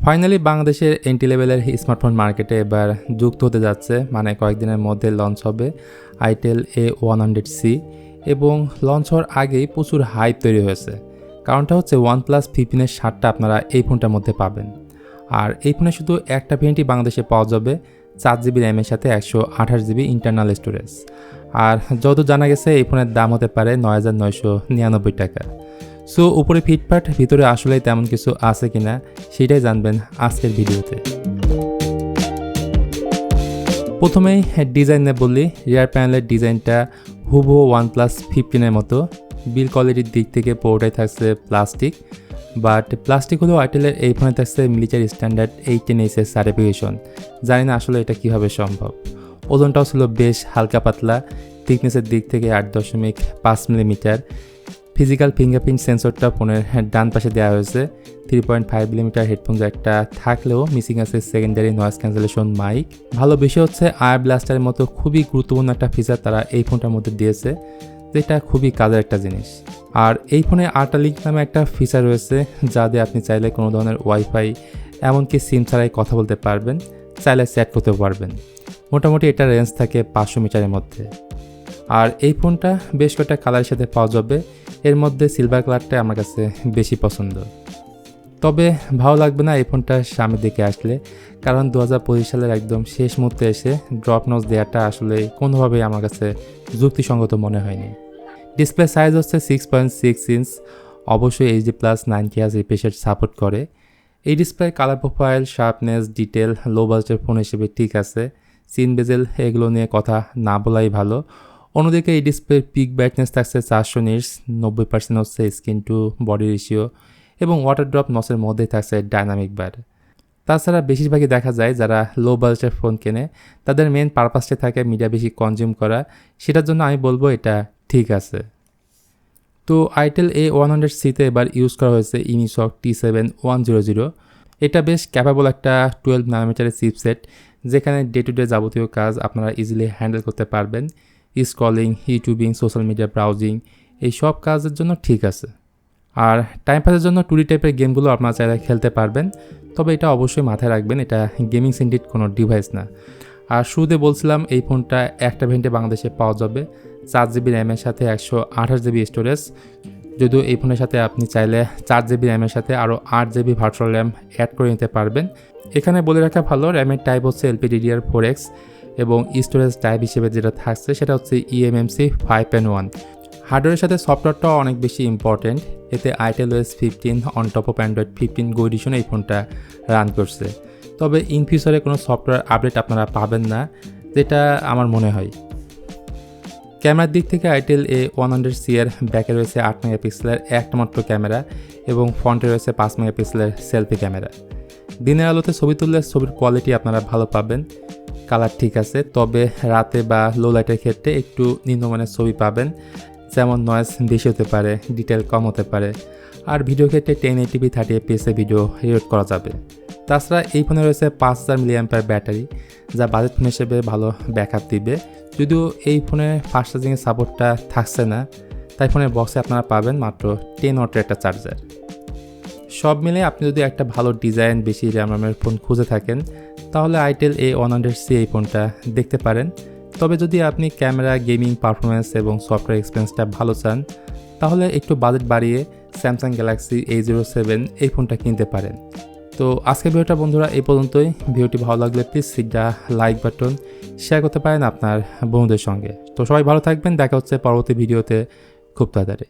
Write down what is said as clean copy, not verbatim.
Finally বাংলাদেশের entry লেভেলের smartphone মার্কেটে এবার যুক্ত হতে যাচ্ছে, মানে কয়েকদিনের মধ্যে লঞ্চ হবে itel A100C এবং লঞ্চ হওয়ার আগেই প্রচুর হাইপ তৈরি হয়েছে। কারণটা হচ্ছে OnePlus 15-এর 7টা আপনারা এই ফোনটার মধ্যে পাবেন। আর এই ফোনে শুধু একটা ভেরিয়েন্টই বাংলাদেশে পাওয়া যাবে, 4GB র্যামের সাথে 128GB ইন্টারনাল স্টোরেজ। আর যত জানা গেছে এই ফোনের দাম হতে পারে 9,999 টাকা। সো উপরে ফিটফাট, ভিতরে আসলেই তেমন কিছু আছে কিনা সেটাই জানবেন আজকের ভিডিওতে। প্রথমেই ডিজাইন নিয়ে বললি, রিয়ার প্যানেলের ডিজাইনটা হুবহু OnePlus 15-এর মতো। বিল কোয়ালিটির দিক থেকে পুরোটাই থাকছে প্লাস্টিক, বাট প্লাস্টিক হলেও আইটেলের এই ফোনে থাকছে মিলিটারি স্ট্যান্ডার্ড 810 সার্টিফিকেশন। জানি না আসলে এটা কীভাবে সম্ভব। ওজনটাও ছিল বেশ হালকা পাতলা, থিকনেসের দিক থেকে 8.5 মিলিমিটার। ফিজিক্যাল ফিঙ্গারপ্রিন্ট সেন্সরটা ফোনের ডান পাশে দেওয়া হয়েছে। 3.5 মিলিমিটার হেডফোন জ্যাকটা থাকলেও মিসিং আছে সেকেন্ডারি নয়েজ ক্যান্সেলেশন মাইক। ভালো বিষয় হচ্ছে আয়ার ব্লাস্টারের মতো খুবই গুরুত্বপূর্ণ একটা ফিচার তারা এই ফোনটার মধ্যে দিয়েছে, যেটা খুবই কাজের একটা জিনিস। আর এই ফোনে আর্টালিঙ্ক নামে একটা ফিচার রয়েছে, যা দিয়ে আপনি চাইলে কোনো ধরনের ওয়াইফাই এমনকি সিম ছাড়াই কথা বলতে পারবেন, চাইলে সেট করতে পারবেন। মোটামুটি এটার রেঞ্জ থাকে 500 মিটারের মধ্যে। আর এই ফোনটা বেশ কয়েকটা কালারের সাথে পাওয়া যাবে, এর মধ্যে সিলভার কালারটা আমার কাছে বেশি পছন্দ। তবে ভালো লাগবে না এই ফোনটা সামনের দিকে আসলে, কারণ 2025 সালের একদম শেষ মুহূর্তে এসে ড্রপ নচ দেওয়াটা আসলে কোনোভাবেই আমার কাছে যুক্তিসঙ্গত মনে হয়নি। ডিসপ্লে সাইজ হচ্ছে 6.6 ইঞ্চ, অবশ্যই HD+ 9Hz refresh rate support করে। এই display colour profile, sharpness, detail low বাজেটের ফোন হিসেবে ঠিক আছে। সিন বেজেল এগুলো নিয়ে কথা না বলাই ভালো। অন্যদিকে এই ডিসপ্লের পিক ব্রাইটনেস থাকছে 400 নিটস, 90% হচ্ছে স্ক্রিন টু বডি রেশিও এবং ওয়াটার ড্রপ নসের মধ্যেই থাকছে ডাইনামিক বার। তাছাড়া বেশিরভাগই দেখা যায় যারা লো বাজেটের ফোন কেনে তাদের মেন পারপাসটা থাকে মিডিয়া বেশি কনজিউম করা, সেটার জন্য আমি বলবো এটা ঠিক আছে। তো itel A100Cতে এবার ইউজ করা হয়েছে unisoc T7100। এটা বেশ ক্যাপাবল একটা 12 নানোমিটারের চিপসেট, যেখানে ডে টু ডে যাবতীয় কাজ আপনারা ইজিলি হ্যান্ডেল করতে পারবেন। Scrolling, YouTubing, social media browsing, এই সব কাজের জন্য ঠিক আছে। আর টাইম পাসের জন্য 2D টাইপের গেমগুলো আপনারা চাইলে খেলতে পারবেন, তবে এটা অবশ্যই মাথায় রাখবেন এটা গেমিং সেন্টিড কোনো ডিভাইস না। আর শুরুতে বলছিলাম এই ফোনটা একটা ভেরিয়েন্টে বাংলাদেশে পাওয়া যাবে, 4GB র্যামের সাথে 128GB স্টোরেজ। যদিও এই ফোনের সাথে আপনি চাইলে 4GB র্যামের সাথে আরও 8GB ভার্চুয়াল র্যাম অ্যাড করে নিতে পারবেন। এখানে বলে রাখা ভালো, র্যামের টাইপ হচ্ছে LPDDR4X এবং স্টোরেজ টাইপ হিসেবে যেটা থাকছে সেটা হচ্ছে eMMC 5.1। হার্ডওয়্যারের সাথে সফটওয়্যারটাও অনেক বেশি ইম্পর্টেন্ট। এতে itel OS 15 on top of Android 15 গো এডিশনে এই ফোনটা রান করছে। তবে ইন ফিউচারে কোনো সফটওয়্যার আপডেট আপনারা পাবেন না, যেটা আমার মনে হয়। ক্যামেরার দিক থেকে itel A100C এর ব্যাকে রয়েছে 8 মেগাপিক্সেলের একটা মাত্র ক্যামেরা এবং ফ্রন্টে রয়েছে 5 মেগাপিক্সেলের সেলফি ক্যামেরা। দিনের আলোতে ছবি তুললে ছবির কোয়ালিটি আপনারা ভালো পাবেন, কালার ঠিক আছে। তবে রাতে বা লো লাইটের ক্ষেত্রে একটু নিম্নমানের ছবি পাবেন, যেমন নয়েজ বেশি হতে পারে, ডিটেল কম হতে পারে। আর ভিডিও ক্ষেত্রে 1080p 30fps ভিডিও রেকর্ড করা যাবে। তাছাড়া এই ফোনে রয়েছে 5000 mAh ব্যাটারি, যা বাজেট ফোন হিসেবে ভালো ব্যাকআপ দিবে। যদিও এই ফোনে ফাস্ট চার্জিংয়ের সাপোর্টটা থাকছে না, তাই ফোনের বক্সে আপনারা পাবেন মাত্র 10 ওয়াটের একটা চার্জার। সব মিলে আপনি যদি একটা ভালো ডিজাইন, বেশি র্যামের ফোন খুঁজে থাকেন তাহলে itel A100C এই ফোনটা দেখতে পারেন। তবে যদি আপনি ক্যামেরা, গেমিং পারফরমেন্স এবং সফটওয়্যার এক্সপিরিয়েন্সটা ভালো চান তাহলে একটু বাজেট বাড়িয়ে Samsung Galaxy A07 এই ফোনটা কিনতে পারেন। তো আজকের ভিডিওটা বন্ধুরা এই পর্যন্তই। ভিডিওটি ভালো লাগলে প্লিজ সিটটা লাইক বাটন শেয়ার করতে পারেন আপনার বন্ধুদের সঙ্গে। তো সবাই ভালো থাকবেন, দেখা হচ্ছে পরবর্তী ভিডিওতে খুব তাড়াতাড়ি।